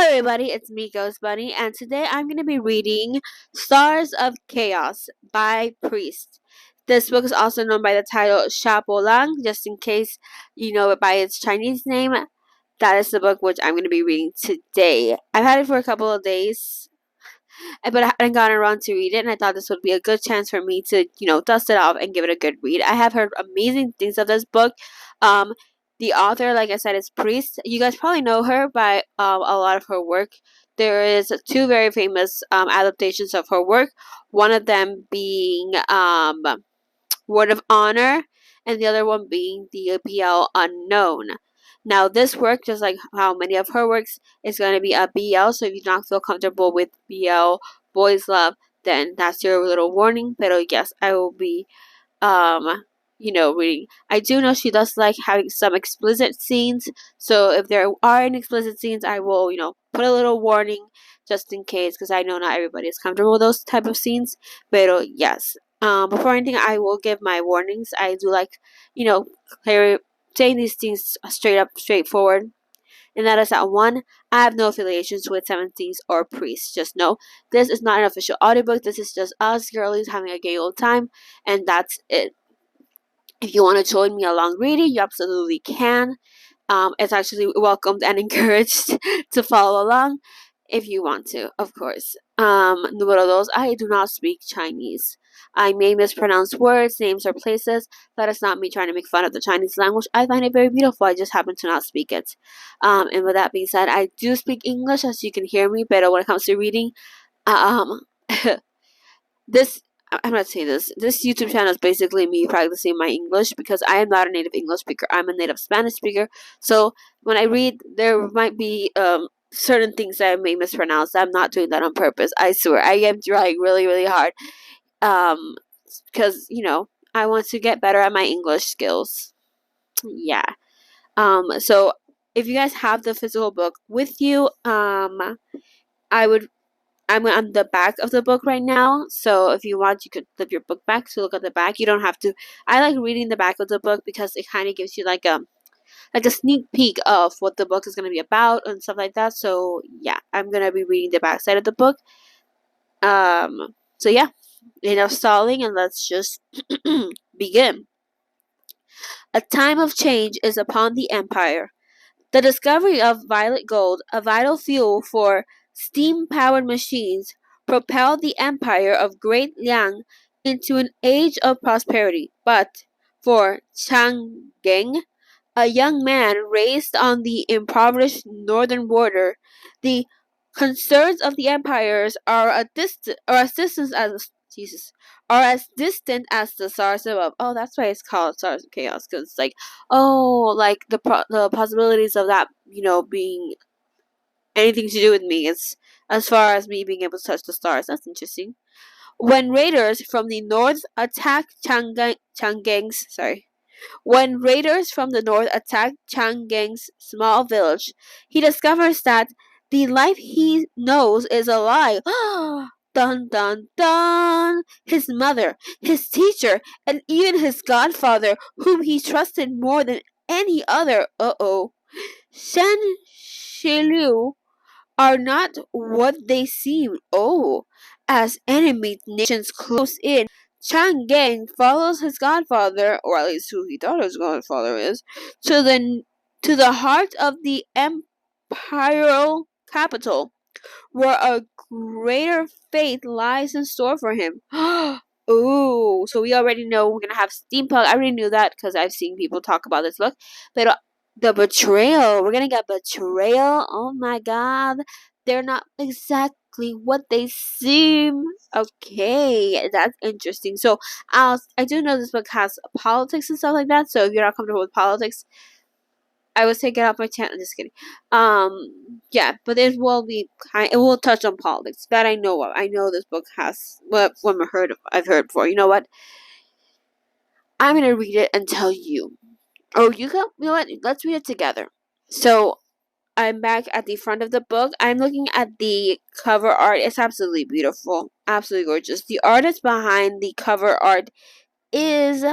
everybody, it's me, Ghost Bunny, and today I'm going to be reading Stars of Chaos by Priest. This book is also known by the title Shapolang, just in case you know it by its Chinese name. That is the book which I'm going to be reading today. I've had it for a couple of days, but I hadn't gotten around to read it, and I thought this would be a good chance for me to, dust it off and give it a good read. I have heard amazing things of this book. Um, the author, like I said, is Priest. You guys probably know her by a lot of her work. There is two very famous adaptations of her work. One of them being Word of Honor, and the other one being the BL Unknown. Now, this work, just like how many of her works, is going to be a BL, so if you do not feel comfortable with BL Boys Love, then that's your little warning. But yes, I will be, reading. I do know she does like having some explicit scenes, so if there are any explicit scenes, I will, put a little warning just in case, because I know not everybody is comfortable with those type of scenes. But yes, before anything, I will give my warnings. I do like, saying these things straight up, straightforward. And that is that one, I have no affiliations with 17s or priests. Just know, this is not an official audiobook. This is just us girlies having a gay old time. And that's it. If you want to join me along reading, you absolutely can. It's actually welcomed and encouraged to follow along if you want to, of course. Número dos, I do not speak Chinese. I may mispronounce words, names, or places. That is not me trying to make fun of the Chinese language. I find it very beautiful. I just happen to not speak it. And with that being said, I do speak English, as you can hear me, but when it comes to reading, um, this I'm not saying this. This YouTube channel is basically me practicing my English because I am not a native English speaker. I'm a native Spanish speaker. So when I read, there might be certain things that I may mispronounce. I'm not doing that on purpose. I swear. I am trying really, really hard. Because, I want to get better at my English skills. Yeah. So if you guys have the physical book with you, I'm on the back of the book right now, so if you want, you could flip your book back to look at the back. You don't have to. I like reading the back of the book because it kind of gives you like a sneak peek of what the book is going to be about and stuff like that. So yeah, I'm gonna be reading the back side of the book. So yeah, enough stalling and let's just begin. A time of change is upon the Empire. The discovery of violet gold, a vital fuel for steam-powered machines, propelled the empire of Great Liang into an age of prosperity. But for Chang Geng, a young man raised on the impoverished northern border, the concerns of the empires are as distant as the stars above. Oh, that's why it's called Stars of Chaos, because it's like, like the possibilities of that, being anything to do with me. It's as far as me being able to touch the stars. That's interesting. When raiders from the north attacked when raiders from the north attacked Changang's small village, he discovers that the life he knows is a lie. Dun dun dun! His mother, his teacher, and even his godfather, whom he trusted more than any other, Shen Shilu, are not what they seem. As enemy nations close in, Chang Gang follows his godfather, or at least who he thought his godfather is, to the heart of the imperial capital, where a greater fate lies in store for him. Ooh, so we already know we're gonna have steampunk. I already knew that because I've seen people talk about this book. But the betrayal, we're gonna get betrayal. Oh my god, they're not exactly what they seem. Okay, that's interesting. So I do know this book has politics and stuff like that. So if you're not comfortable with politics, I would say get off my channel. Just kidding. Yeah, but it will touch on politics that I know of. I know this book has I've heard before. You know what? I'm gonna read it and tell you. Or you know what? Let's read it together. So I'm back at the front of the book. I'm looking at the cover art. It's absolutely beautiful, absolutely gorgeous. The artist behind the cover art is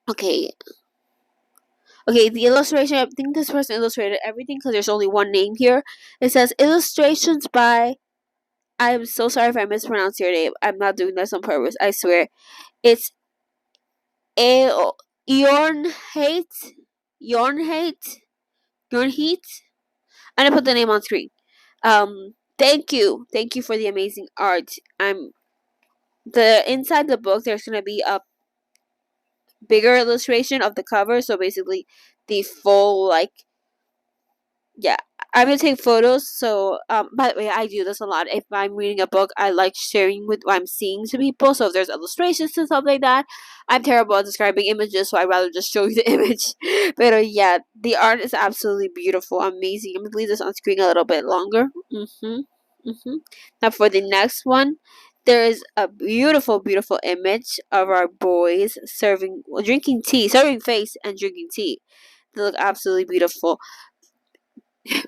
okay. Okay, the illustration, I think this person illustrated everything because there's only one name here. It says illustrations by, I'm so sorry if I mispronounce your name. I'm not doing this on purpose, I swear. It's A Yornhate. Yornhate? Yornheat? I'm gonna put the name on screen. Thank you. Thank you for the amazing art. The inside the book there's gonna be a bigger illustration of the cover, so basically the full, like, yeah, I'm gonna take photos. So by the way, I do this a lot. If I'm reading a book, I like sharing with what I'm seeing to people. So if there's illustrations and stuff like that, I'm terrible at describing images, so I'd rather just show you the image. But yeah, the art is absolutely beautiful, amazing. I'm gonna leave this on screen a little bit longer. Now for the next one, there is a beautiful, beautiful image of our boys drinking tea, serving face and drinking tea. They look absolutely beautiful.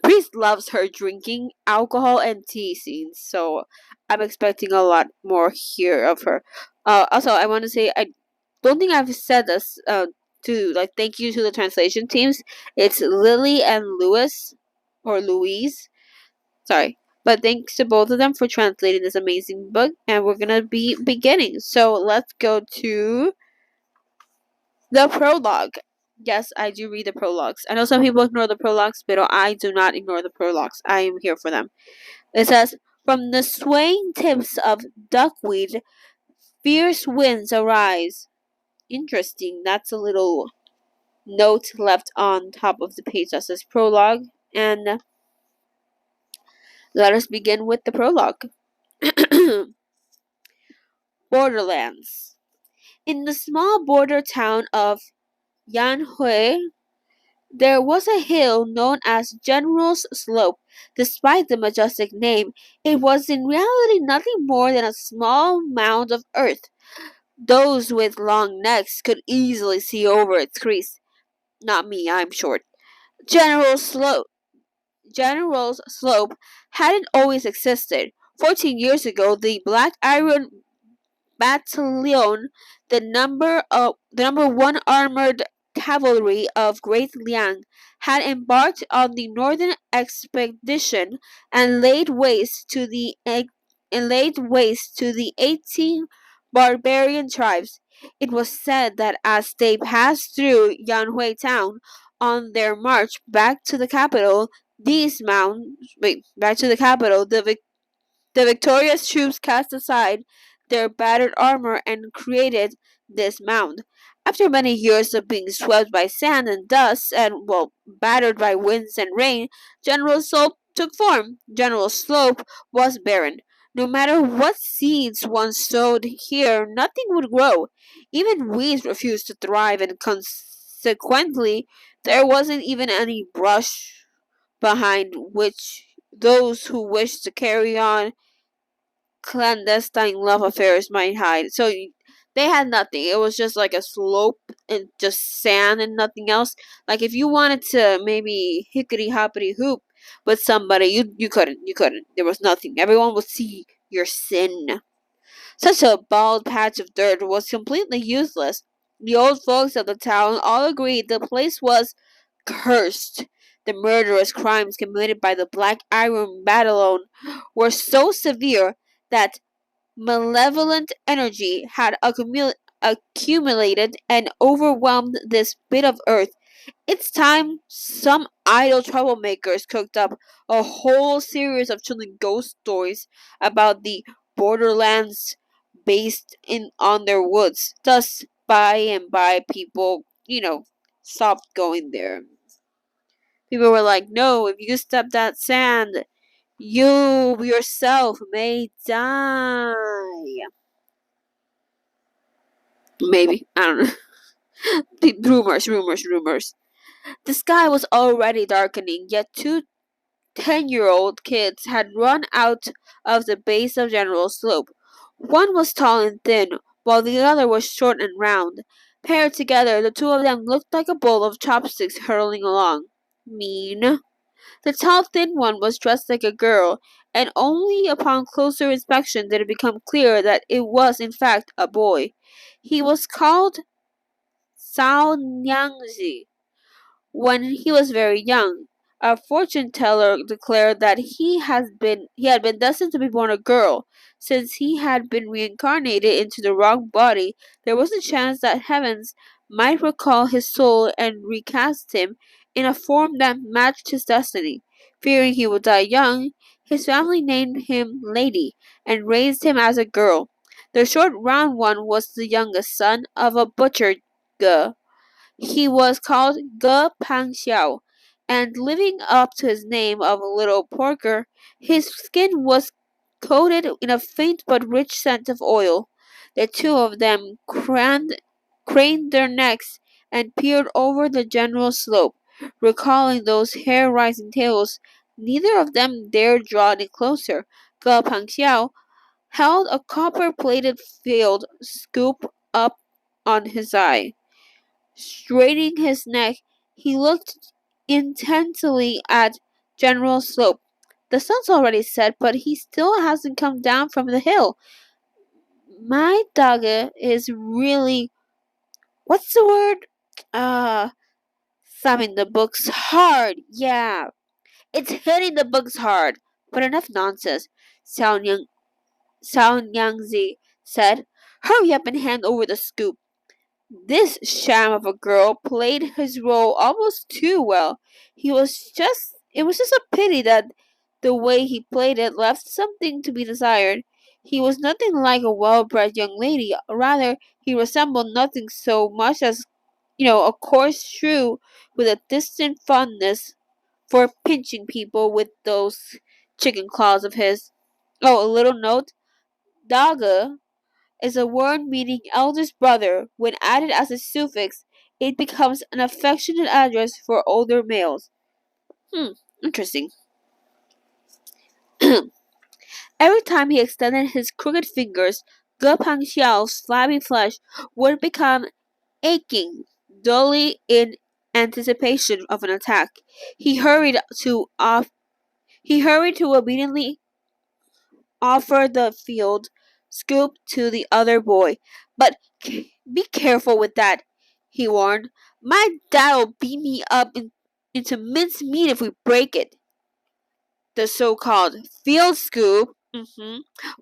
Priest loves her drinking alcohol and tea scenes, so I'm expecting a lot more here of her. Also, I want to say I don't think I've said this. To like thank you to the translation teams. It's Lily and Louis, or Louise. Sorry. But thanks to both of them for translating this amazing book, and we're gonna be beginning. So let's go to the prologue. Yes, I do read the prologues. I know some people ignore the prologues, but I do not ignore the prologues. I am here for them. It says, from the swaying tips of duckweed, fierce winds arise. Interesting. That's a little note left on top of the page that says prologue. And let us begin with the prologue. Borderlands. In the small border town of Yanhui, there was a hill known as General's Slope. Despite the majestic name, it was in reality nothing more than a small mound of earth. Those with long necks could easily see over its crease. Not me, I'm short. General's Slope. General's Slope hadn't always existed. 14 years ago, the Black Iron Battalion, the number one armored cavalry of Great Liang, had embarked on the northern expedition and laid waste to the 18 barbarian tribes. It was said that as they passed through Yanhui town on their march back to the capital, the victorious troops cast aside their battered armor and created this mound. After many years of being swept by sand and dust and, well, battered by winds and rain, General Slope took form. General Slope was barren. No matter what seeds one sowed here, nothing would grow. Even weeds refused to thrive, and consequently, there wasn't even any brush behind which those who wished to carry on clandestine love affairs might hide. So they had nothing. It was just like a slope and just sand and nothing else. Like if you wanted to maybe hickety hoppity hoop with somebody, you couldn't. You couldn't. There was nothing. Everyone would see your sin. Such a bald patch of dirt was completely useless. The old folks of the town all agreed the place was cursed. The murderous crimes committed by the Black Iron Battalion were so severe that malevolent energy had accumulated and overwhelmed this bit of earth. It's time some idle troublemakers cooked up a whole series of chilling ghost stories about the borderlands based on their woods. Thus, by and by, people, stopped going there. People were like, no, if you step that sand, you yourself may die. Maybe. I don't know. Rumors. The sky was already darkening, yet two 10-year-old kids had run out of the base of General Slope. One was tall and thin, while the other was short and round. Paired together, the two of them looked like a bowl of chopsticks hurtling along. Mean. The tall, thin one was dressed like a girl, and only upon closer inspection did it become clear that it was in fact a boy. He was called Sao Nyangzi. when he was very young. A fortune teller declared that he had been destined to be born a girl. Since he had been reincarnated into the wrong body, there was a chance that heavens might recall his soul and recast him in a form that matched his destiny. Fearing he would die young, his family named him Lady and raised him as a girl. The short round one was the youngest son of a butcher. Ge. He was called Ge Pang Xiao, and living up to his name of a little porker, his skin was coated in a faint but rich scent of oil. The two of them craned their necks and peered over the general slope, recalling those hair-raising tales. Neither of them dared draw any closer. Ge Pang Xiao held a copper-plated field scoop up on his eye. Straightening his neck, he looked intently at General Slope. The sun's already set, but he still hasn't come down from the hill. My dagger is really, what's the word? Thumbing the books hard. Yeah, it's hitting the books hard. But enough nonsense, Xiao Nyangzi said. Hurry up and hand over the scoop. This sham of a girl played his role almost too well. It was just a pity that the way he played it left something to be desired. He was nothing like a well-bred young lady. Rather, he resembled nothing so much as, a coarse shrew with a distant fondness for pinching people with those chicken claws of his. Oh, a little note. Daga is a word meaning eldest brother. When added as a suffix, it becomes an affectionate address for older males. Interesting. Every time he extended his crooked fingers, Ge Pangxiao's flabby flesh would become aching, dully in anticipation of an attack. He hurried to obediently offer the field scoop to the other boy. But be careful with that, he warned. My dad'll beat me up into mince meat if we break it. The so-called field scoop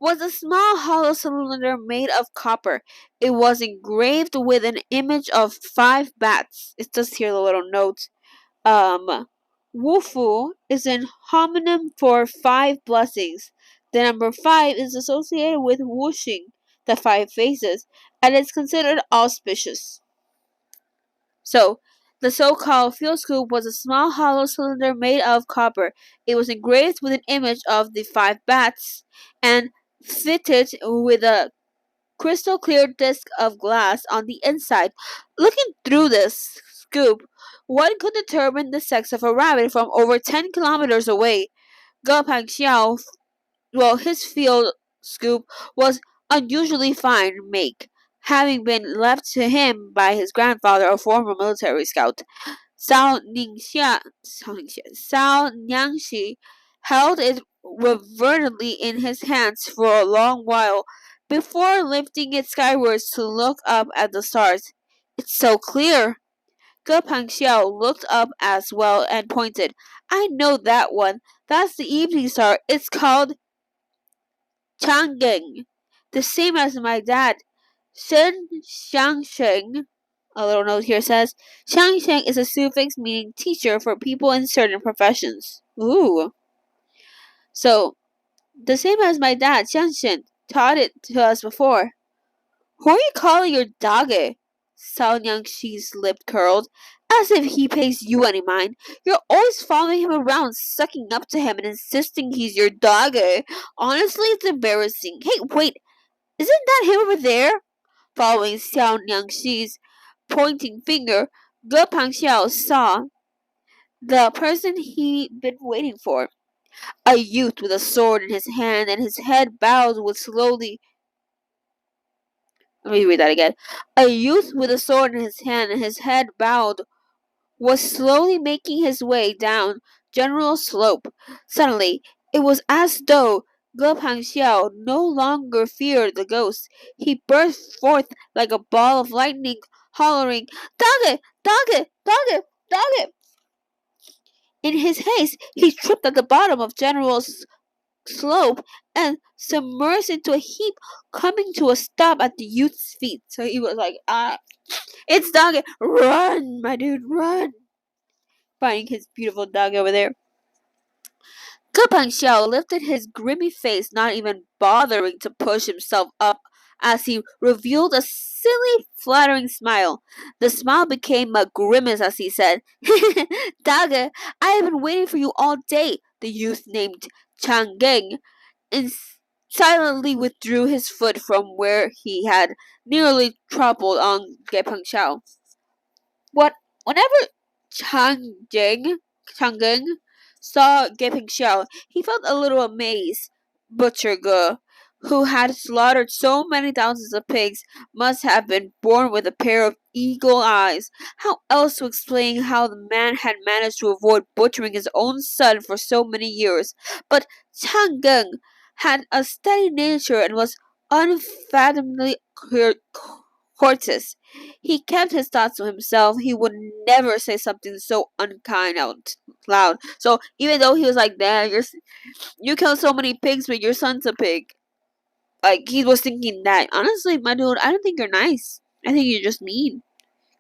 was a small hollow cylinder made of copper. It was engraved with an image of 5 bats. It says here the little note. Wufu is an homonym for 5 blessings. The number 5 is associated with Wuxing, the 5 faces, and is considered auspicious. So, the so-called field scoop was a small hollow cylinder made of copper. It was engraved with an image of the 5 bats and fitted with a crystal clear disc of glass on the inside. Looking through this scoop, one could determine the sex of a rabbit from over 10 kilometers away. Ge Pangxiao, his field scoop was unusually fine make, having been left to him by his grandfather, a former military scout. Sao Nyangxi held it reverently in his hands for a long while before lifting it skywards to look up at the stars. It's so clear. Ge Pangxiao looked up as well and pointed. I know that one. That's the evening star. It's called Chang'eng, the same as my dad. Shen Xiangsheng, a little note here says, Xiangsheng is a suffix meaning teacher for people in certain professions. Ooh. So, the same as my dad, Xiangsheng, taught it to us before. Who are you calling your dogge? Sao Nyangxi's lip curled, as if he pays you any mind. You're always following him around, sucking up to him and insisting he's your dogge. Honestly, it's embarrassing. Hey, wait, isn't that him over there? Following Xiao Nyangxi's pointing finger, Ge Pangxiao saw the person he'd been waiting for. A youth with a sword in his hand and his head bowed with slowly. Let me read that again. A youth with a sword in his hand and his head bowed was slowly making his way down General Slope. Suddenly, it was as though Ge Pangxiao no longer feared the ghost. He burst forth like a ball of lightning, hollering, Dog it! Dog it! Dog it! Dog it! In his haste, he tripped at the bottom of General's slope and submerged into a heap, coming to a stop at the youth's feet. So he was like, it's dog, run, my dude, run. Finding his beautiful dog over there. Kupang Xiao lifted his grimy face, not even bothering to push himself up as he revealed a silly, flattering smile. The smile became a grimace as he said, Daga, I have been waiting for you all day. The youth named Chang Geng and silently withdrew his foot from where he had nearly trampled on Gepeng Xiao. Whenever Chang Geng saw Gepeng Xiao, he felt a little amazed. Butcher Ge, who had slaughtered so many thousands of pigs, must have been born with a pair of eagle eyes. How else to explain how the man had managed to avoid butchering his own son for so many years? But Chang Geng had a steady nature and was unfathomably courteous. He kept his thoughts to himself. He would never say something so unkind out loud. So even though he was like, "Dad, you killed so many pigs, but your son's a pig," like he was thinking that. Honestly, my dude, I don't think you're nice. I think you're just mean.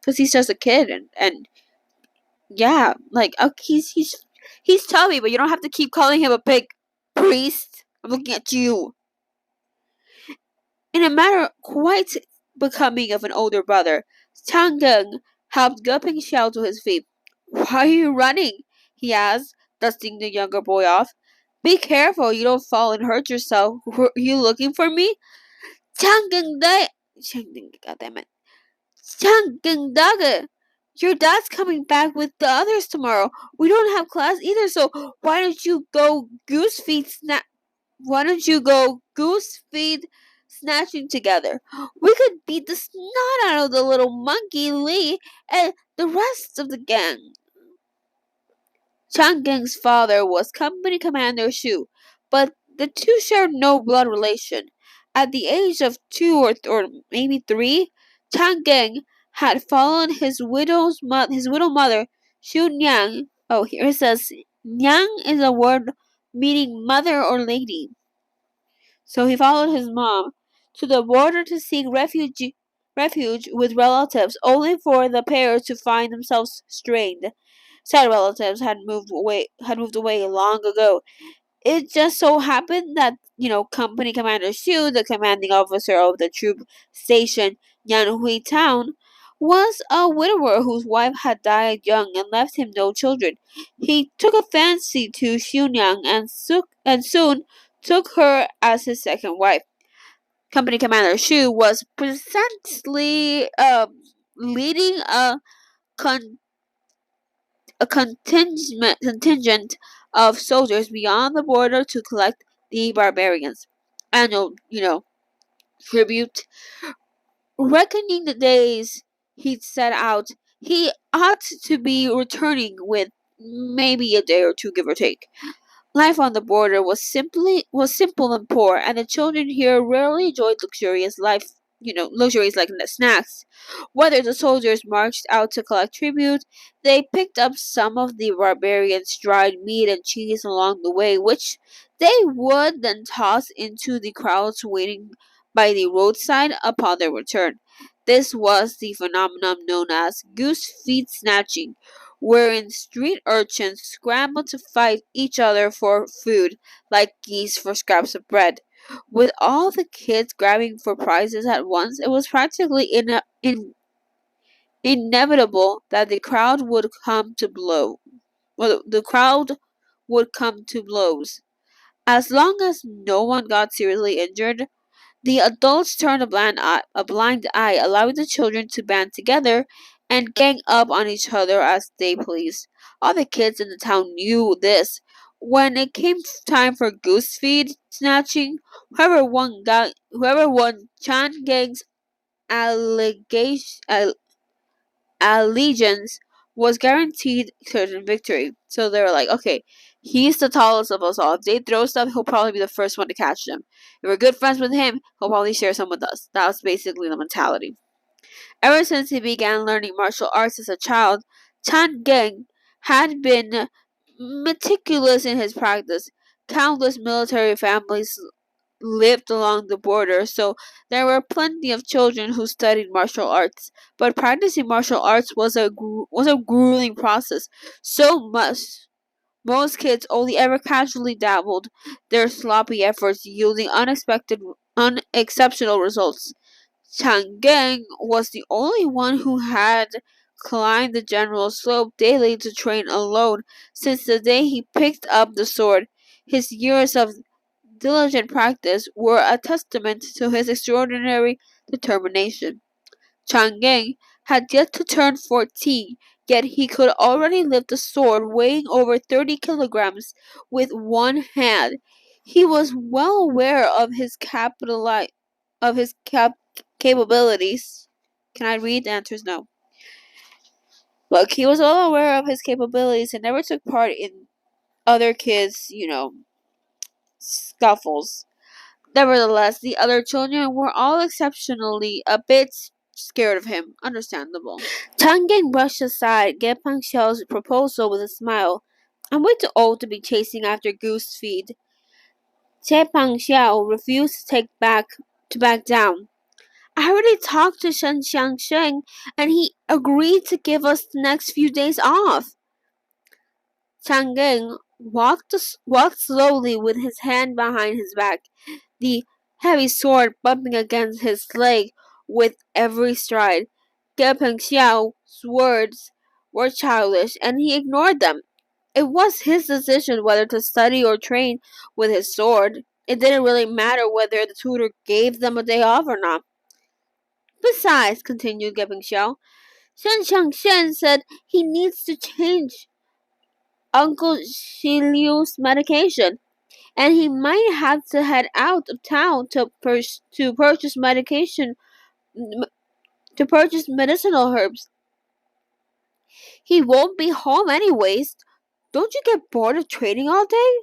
Cause he's just a kid, and yeah, like he's chubby, but you don't have to keep calling him a pig, priest. I'm looking at you. In a manner quite becoming of an older brother, Chang Geng helped Gepeng Xiao to his feet. Why are you running? He asked, dusting the younger boy off. Be careful you don't fall and hurt yourself. Were you looking for me? Chang Geng goddammit. Chang Geng Daga! Your dad's coming back with the others tomorrow. We don't have class either, so why don't you go goose feet snatching together? We could beat the snot out of the little monkey Li and the rest of the gang. Chang Geng's father was Company Commander Shu, but the two shared no blood relation. At the age of 2 or maybe 3, Chang Geng had fallen his widowed mother, Xu Niang. Oh, here it says Niang is a word meaning mother or lady. So he followed his mom to the border to seek refuge with relatives, only for the pair to find themselves strained. Said relatives had moved away long ago. It just so happened that, Company Commander Xu, the commanding officer of the troop station Yanhui town, was a widower whose wife had died young and left him no children. He took a fancy to Xiunyang and soon took her as his second wife. Company Commander Xu was presently leading con- a contingent of soldiers beyond the border to collect the barbarians' annual, tribute. Reckoning the days he'd set out, he ought to be returning with maybe a day or two, give or take. Life on the border was simple and poor, and the children here rarely enjoyed luxuries like snacks. Whether the soldiers marched out to collect tribute, they picked up some of the barbarians' dried meat and cheese along the way, which they would then toss into the crowds waiting by the roadside upon their return. This was the phenomenon known as goose feet snatching, wherein street urchins scrambled to fight each other for food, like geese for scraps of bread. With all the kids grabbing for prizes at once, it was practically inevitable that the crowd would come to blow. Well, the crowd would come to blows. As long as no one got seriously injured, the adults turned a blind eye, allowing the children to band together and gang up on each other as they pleased. All the kids in the town knew this. When it came time for goose feed snatching, whoever won Chan Gang's allegation, allegiance was guaranteed certain victory. So they were like, okay, he's the tallest of us all. If they throw stuff, he'll probably be the first one to catch them. If we're good friends with him, he'll probably share some with us. That was basically the mentality. Ever since he began learning martial arts as a child, Chan Geng had been meticulous in his practice. Countless military families lived along the border, so there were plenty of children who studied martial arts. But practicing martial arts was a grueling process. So much most kids only ever casually dabbled, their sloppy efforts yielding unexceptional results. Chang'e was the only one who had climbed the general slope daily to train alone since the day he picked up the sword. His years of diligent practice were a testament to his extraordinary determination. Chang'e had yet to turn 14, yet he could already lift a sword weighing over 30 kilograms with one hand. He was well aware of his capabilities. Can I read? The answer is no. Look, he was well aware of his capabilities and never took part in other kids', scuffles. Nevertheless, the other children were all exceptionally a bit scared of him. Understandable. Tangen brushed aside Ge Pangxiao's proposal with a smile. I'm way too old to be chasing after goose feed. Che Pangxiao refused to back down. I already talked to Shen Xiangsheng and he agreed to give us the next few days off. Chang'e walked slowly with his hand behind his back, the heavy sword bumping against his leg with every stride. Ge Pengxiao's words were childish, and he ignored them. It was his decision whether to study or train with his sword. It didn't really matter whether the tutor gave them a day off or not. Besides, continued Ge Pengxiao, Shen Xiangshen said he needs to change Uncle Shiliu's medication, and he might have to head out of town to purchase to purchase medicinal herbs. He won't be home anyways. Don't you get bored of trading all day?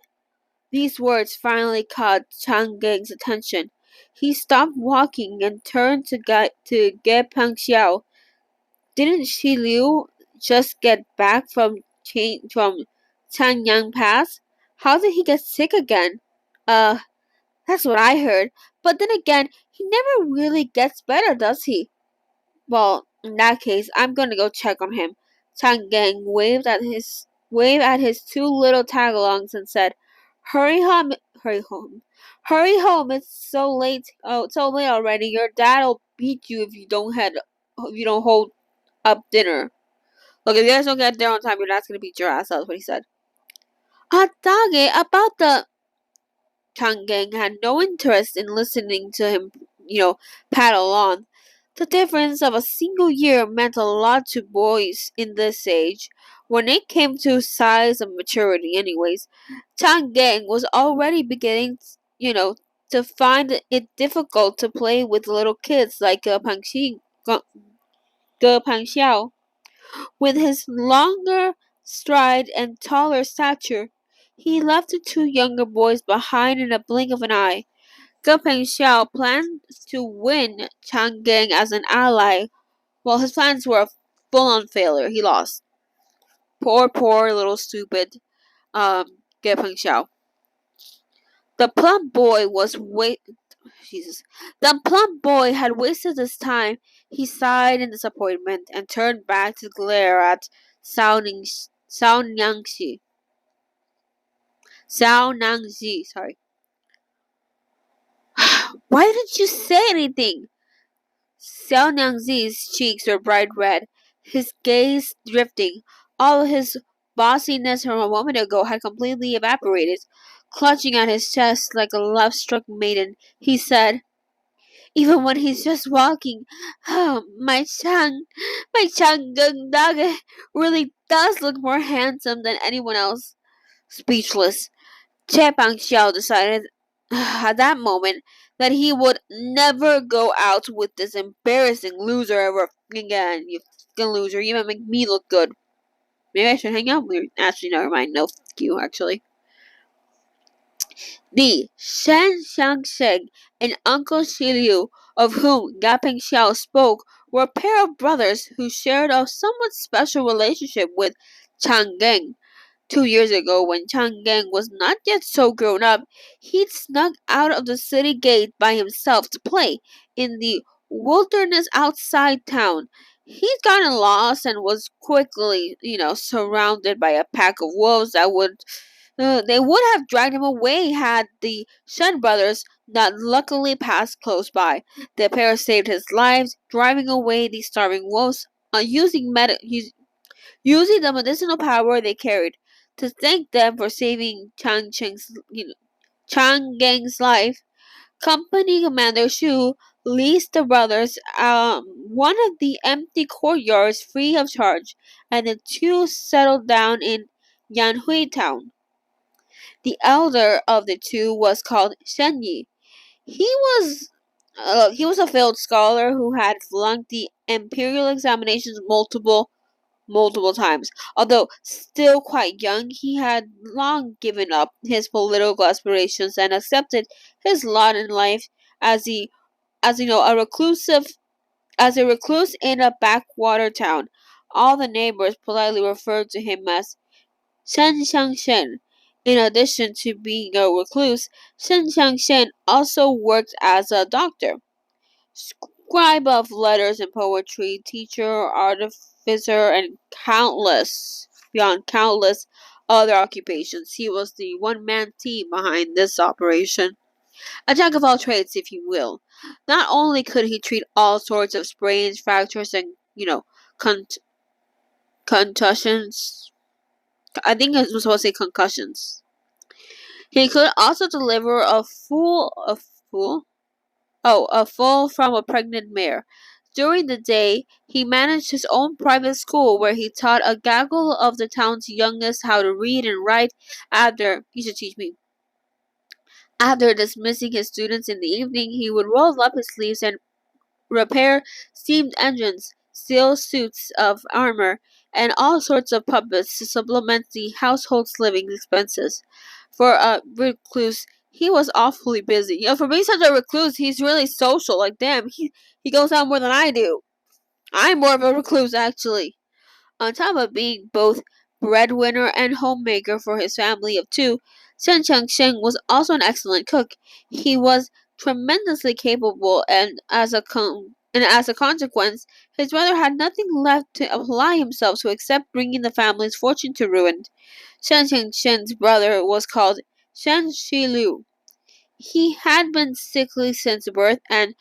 These words finally caught Chang'e's attention. He stopped walking and turned to Ge Pengxiao. Didn't Shi Liu just get back from Chanyang Pass? How did he get sick again? Uh, That's what I heard. But then again, he never really gets better, does he? Well, in that case, I'm gonna go check on him. Chang'e waved at his two little tagalongs and said, "Hurry home, hurry home, hurry home! It's so late. Oh, it's so late already. Your dad'll beat you if you don't hold up dinner. Look, if you guys don't get there on time, your dad's gonna beat your ass." That's what he said. Dage, about the Chang'e had no interest in listening to him, paddle on. The difference of a single year meant a lot to boys in this age. When it came to size and maturity, anyways, Chang'e was already beginning, to find it difficult to play with little kids like Ge Pangxiao. With his longer stride and taller stature, he left the two younger boys behind in a blink of an eye. Ge Pengxiao planned to win Chang'e as an ally, while his plans were a full-on failure. He lost. Poor little stupid Ge Pengxiao. The plump boy was Jesus. The plump boy had wasted his time. He sighed in disappointment and turned back to glare at Sao Nangxi. Xiao Nangxi, sorry. Why didn't you say anything? Xiao Nangxi's cheeks were bright red, his gaze drifting. All his bossiness from a moment ago had completely evaporated. Clutching at his chest like a love-struck maiden, he said, even when he's just walking, "Oh, my Chang'e really does look more handsome than anyone else." Speechless, Che Pangxiao decided at that moment that he would never go out with this embarrassing loser ever again. You fucking loser, you might make me look good. Maybe I should hang out with you. Actually, never mind. No, fuck you, actually. The Shen Xiangsheng and Uncle Shiliu, of whom Gaping Xiao spoke, were a pair of brothers who shared a somewhat special relationship with Chang'e. 2 years ago, when Chang'eng was not yet so grown up, he'd snuck out of the city gate by himself to play in the wilderness outside town. He'd gotten lost and was quickly, surrounded by a pack of wolves that would have dragged him away had the Shen brothers not luckily passed close by. The pair saved his lives, driving away the starving wolves, using the medicinal power they carried. To thank them for saving Chang Gang's life, Company Commander Shu leased the brothers one of the empty courtyards free of charge, and the two settled down in Yanhui town. The elder of the two was called Shen Yi. He was he was a failed scholar who had flunked the imperial examinations multiple times. Although still quite young, he had long given up his political aspirations and accepted his lot in life as he as you know a reclusive as a recluse in a backwater town. All the neighbors politely referred to him as Shen Xiangshen. In addition to being a recluse, Shen Xiangshen also worked as a doctor, scribe of letters and poetry, teacher, artificer, and beyond countless other occupations. He was the one-man team behind this operation. A jack of all trades, if you will. Not only could he treat all sorts of sprains, fractures, and, con- contusions. I think I was supposed to say concussions. He could also deliver a foal from a pregnant mare. During the day, he managed his own private school where he taught a gaggle of the town's youngest how to read and write. He should teach me. After dismissing his students in the evening, he would roll up his sleeves and repair steam engines, steel suits of armor, and all sorts of puppets to supplement the household's living expenses. For a recluse, he was awfully busy. For being such a recluse, he's really social. Like, damn, he goes out more than I do. I'm more of a recluse, actually. On top of being both breadwinner and homemaker for his family of two, Shen Changsheng was also an excellent cook. He was tremendously capable, and as a consequence, his brother had nothing left to apply himself to except bringing the family's fortune to ruin. Shen Changshen's brother was called Shen Shilu. He had been sickly since birth, and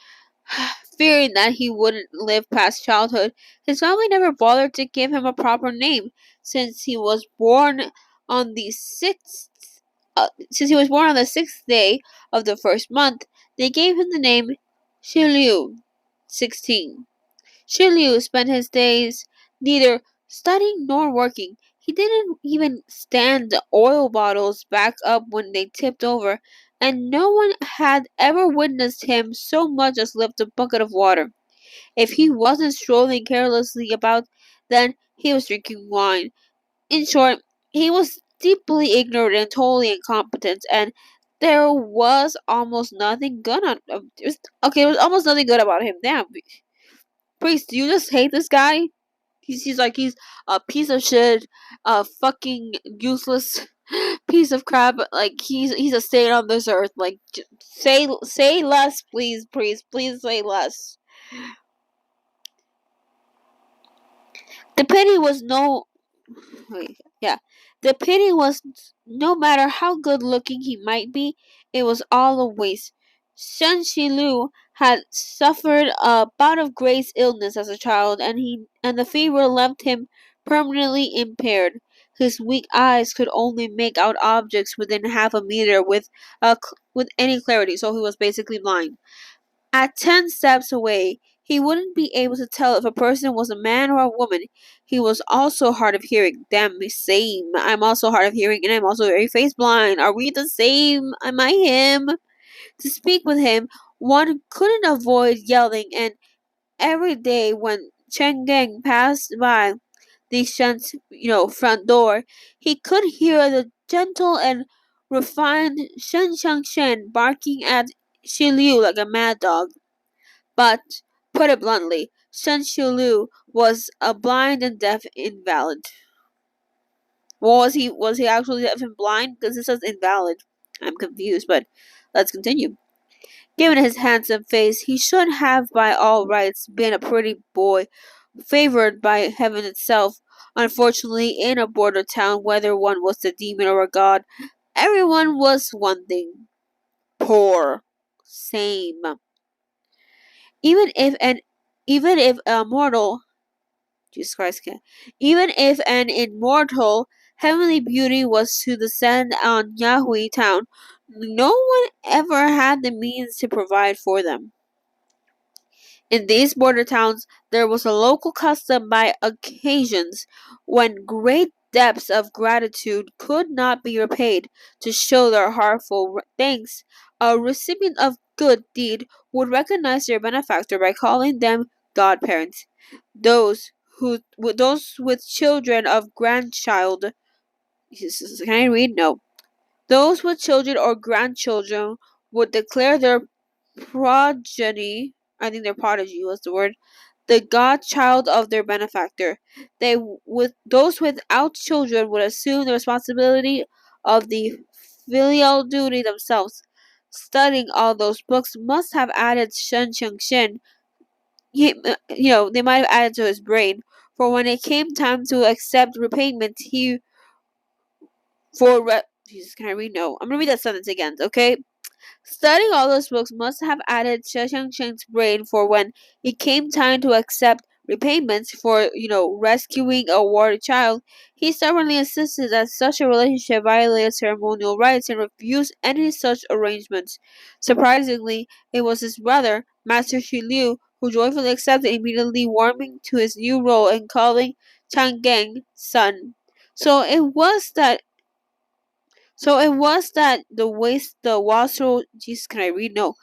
fearing that he wouldn't live past childhood, his family never bothered to give him a proper name. Since he was born on the sixth day of the first month, they gave him the name Shiliu, 16. Shiliu spent his days neither studying nor working. He didn't even stand the oil bottles back up when they tipped over, and no one had ever witnessed him so much as lift a bucket of water. If he wasn't strolling carelessly about, then he was drinking wine. In short, he was deeply ignorant and totally incompetent, and there was almost nothing good there was almost nothing good about him. Damn, Priest, do you just hate this guy? He's a piece of shit, a fucking useless piece of crap. Like he's a stain on this earth. Like say less, please, priest. Please say less. The pity was no Wait, yeah. The pity was no matter how good looking he might be, it was all a waste. Shen Shilu had suffered a bout of Gray's illness as a child, and the fever left him permanently impaired. His weak eyes could only make out objects within half a meter with any clarity, so he was basically blind. At 10 steps away, he wouldn't be able to tell if a person was a man or a woman. He was also hard of hearing. Damn, same. I'm also hard of hearing and I'm also very face blind. Are we the same? Am I him? To speak with him, one couldn't avoid yelling, and every day when Chen Geng passed by the Shen's, front door, he could hear the gentle and refined Shen Xiangshen barking at Shi Liu like a mad dog. But, put it bluntly, Shen Shilu was a blind and deaf invalid. Well, was he actually deaf and blind? Because it says invalid. I'm confused, but let's continue. Given his handsome face, he should have by all rights been a pretty boy, favored by heaven itself. Unfortunately, in a border town, whether one was a demon or a god, everyone was one thing: poor. Same. Even if an even if a mortal Jesus Christ can even if an immortal heavenly beauty was to descend on Yahweh town, no one ever had the means to provide for them. In these border towns, there was a local custom by occasions when great debts of gratitude could not be repaid. To show their heartful thanks, a recipient of good deed would recognize their benefactor by calling them godparents. Those with children of grandchild. Can I read? No. Those with children or grandchildren would declare their progeny. I think their prodigy was the word, the godchild of their benefactor. Those without children would assume the responsibility of the filial duty themselves. Studying all those books must have added Shen Cheng Shen. They might have added to his brain. For when it came time to accept repayment, Jesus, can I read? No, I'm gonna read that sentence again. Okay. Studying all those books must have added Xiang Cheng's brain, for when it came time to accept repayments for, rescuing a warded child, he stubbornly insisted that such a relationship violated ceremonial rights and refused any such arrangements. Surprisingly, it was his brother, Master Xu Liu, who joyfully accepted, immediately warming to his new role and calling Chang Geng son. So it was that the wastrel. Jesus, can I read? No.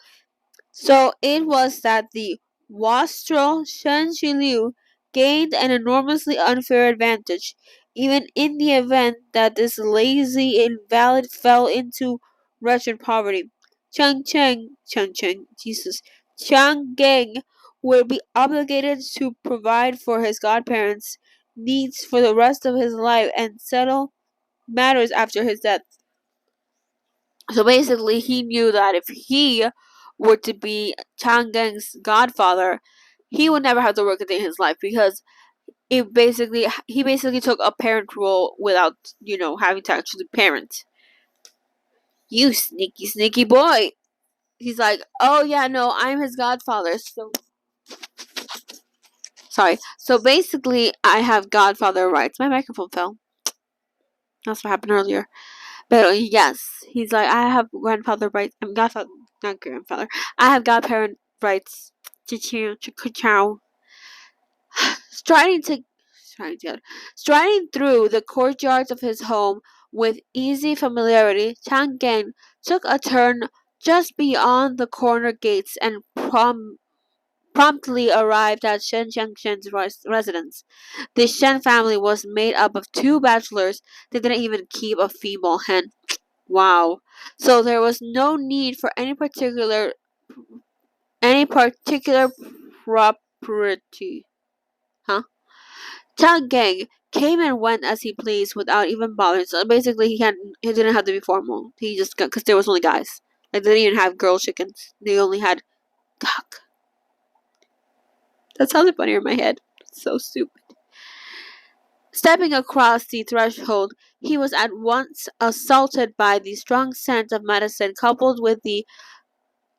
So it was that the wastrel Shen Liu gained an enormously unfair advantage, even in the event that this lazy invalid fell into wretched poverty. Jesus, Chang Geng would be obligated to provide for his godparents' needs for the rest of his life and settle matters after his death. So basically, he knew that if he were to be Chang Geng's godfather, he would never have to work a day in his life, because he basically took a parent role without having to actually parent. You sneaky sneaky boy. He's like, oh yeah, no, I'm his godfather. So sorry. So basically, I have godfather rights. My microphone fell. That's what happened earlier. But yes, he's like, I have grandfather rights. I'm godfather, not grandfather. I have godparent rights. Cha-chow. Striding to, striding through the courtyards of his home with easy familiarity, Chang Geng took a turn just beyond the corner gates and promptly arrived at Shen Xiangshen's residence. The Shen family was made up of two bachelors. They didn't even keep a female hen. Wow. So there was no need for any particular property. Huh? Chang Gang came and went as he pleased without even bothering. So basically, he didn't have to be formal. He just got, because there was only guys. Like, they didn't even have girl chickens. They only had cock. That sounded funnier in my head. So stupid. Stepping across the threshold, he was at once assaulted by the strong scent of medicine, coupled with the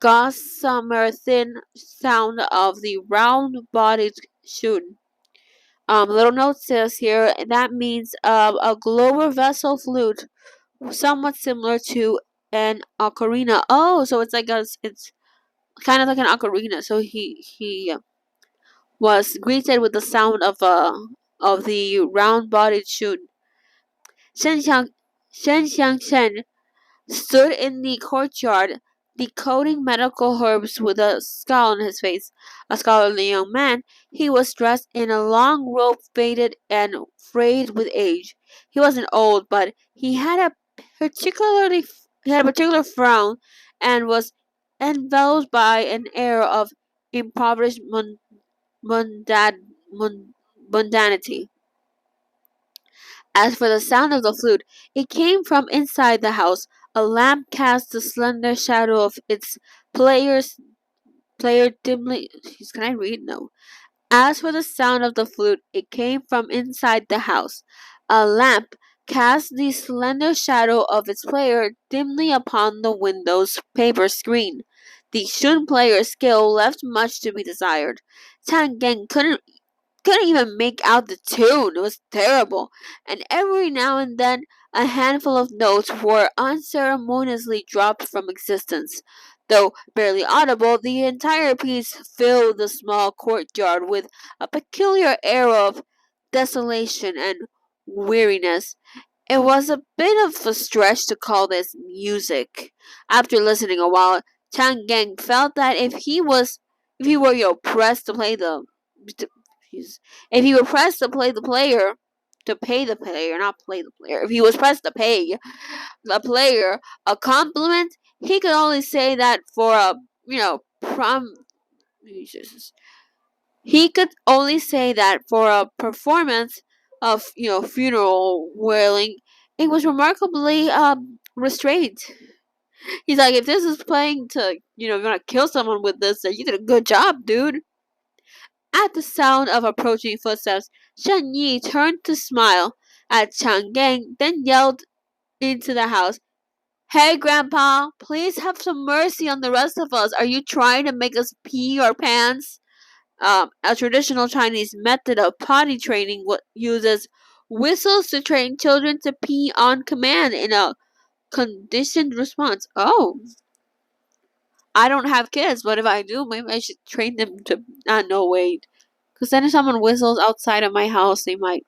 gossamer thin sound of the round-bodied shun. Little note says here that means a glower vessel flute, somewhat similar to an ocarina. Oh, so it's kind of like an ocarina. So he was greeted with the sound of the round-bodied shun. Shen Xiang Shen stood in the courtyard, decoding medical herbs with a scowl on his face. A scholarly young man, he was dressed in a long robe faded and frayed with age. He wasn't old, but he had a particular frown, and was enveloped by an air of impoverished mundad, mundanity. As for the sound of the flute, it came from inside the house. A lamp cast the slender shadow of its player dimly. Jeez, can I read? No. As for the sound of the flute, it came from inside the house. A lamp cast the slender shadow of its player dimly upon the window's paper screen. The Shun player's skill left much to be desired. Tang Gang couldn't even make out the tune. It was terrible. And every now and then, a handful of notes were unceremoniously dropped from existence. Though barely audible, the entire piece filled the small courtyard with a peculiar air of desolation and weariness. It was a bit of a stretch to call this music. After listening a while, Chang Gang felt that if he were pressed to play the if he were pressed to play the player to pay the player, not play the player. If he was pressed to pay the player a compliment, he could only say that for a prom. Jesus. He could only say that for a performance of funeral wailing, it was remarkably restrained. He's like, if this is playing to you're gonna kill someone with this, then you did a good job, dude. At the sound of approaching footsteps, Shen Yi turned to smile at Chang Gang, then yelled into the house, "Hey, Grandpa, please have some mercy on the rest of us. Are you trying to make us pee our pants?" A traditional Chinese method of potty training uses whistles to train children to pee on command in a conditioned response. Oh, I don't have kids, but if I do, maybe I should train them to. No, wait. Because then if someone whistles outside of my house, they might.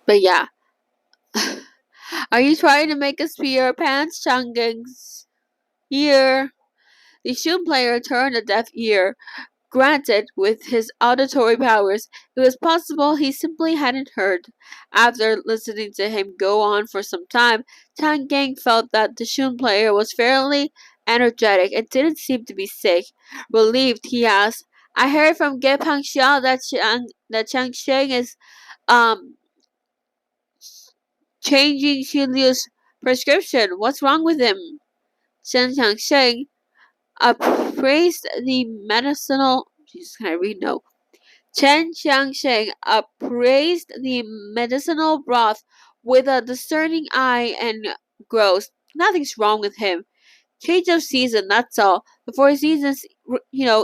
But yeah. Are you trying to make us pee our pants, Changgeng's? Here. The Shun player turned a deaf ear. Granted, with his auditory powers, it was possible he simply hadn't heard. After listening to him go on for some time, Tang Gang felt that the Shun player was fairly energetic and didn't seem to be sick. Relieved, he asked, "I heard from Ge Pangxiao that Chang Sheng is um changing Xiliu's prescription. What's wrong with him?" Chen Xiangsheng appraised the medicinal. Jesus, can I read? No. Chen Xiangsheng appraised the medicinal broth with a discerning eye and grows. Nothing's wrong with him. Change of season, that's all. The 4 seasons,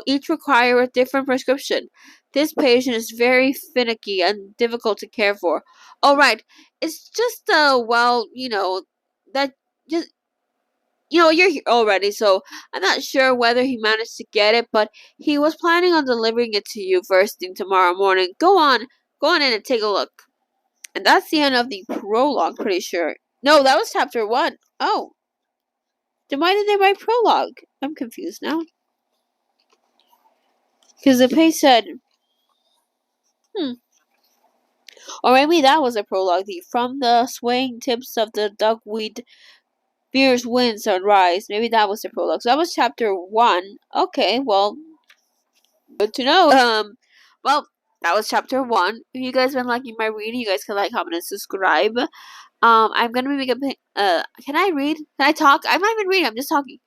each require a different prescription. This patient is very finicky and difficult to care for. All right, it's just that just you're here already, so I'm not sure whether he managed to get it, but he was planning on delivering it to you first thing tomorrow morning. Go on in and take a look. And that's the end of the prologue, pretty sure. No, that was chapter 1. Oh. Then why did they write prologue? I'm confused now. Because the page said, or maybe that was a prologue. From the swaying tips of the duckweed, fierce winds rise. Maybe that was the prologue. So that was chapter 1. Okay, well, good to know. Well, that was chapter 1. If you guys been liking my reading, you guys can like, comment, and subscribe. I'm gonna be making. Can I read? Can I talk? I'm not even reading. I'm just talking.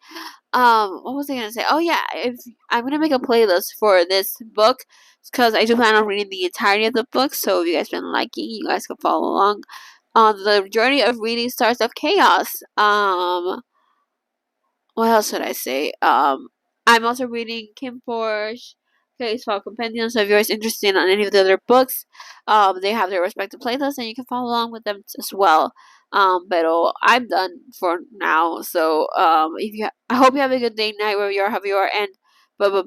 What was I gonna say? Oh yeah, if I'm gonna make a playlist for this book because I do plan on reading the entirety of the book. So if you guys been liking, you guys can follow along on the journey of reading Stars of Chaos. What else should I say? I'm also reading Kim Porsche. Okay, it's called Compendium. So if you're interested in any of the other books, they have their respective playlists, and you can follow along with them as well. But I'm done for now. So I hope you have a good day, night, wherever you are, and bye.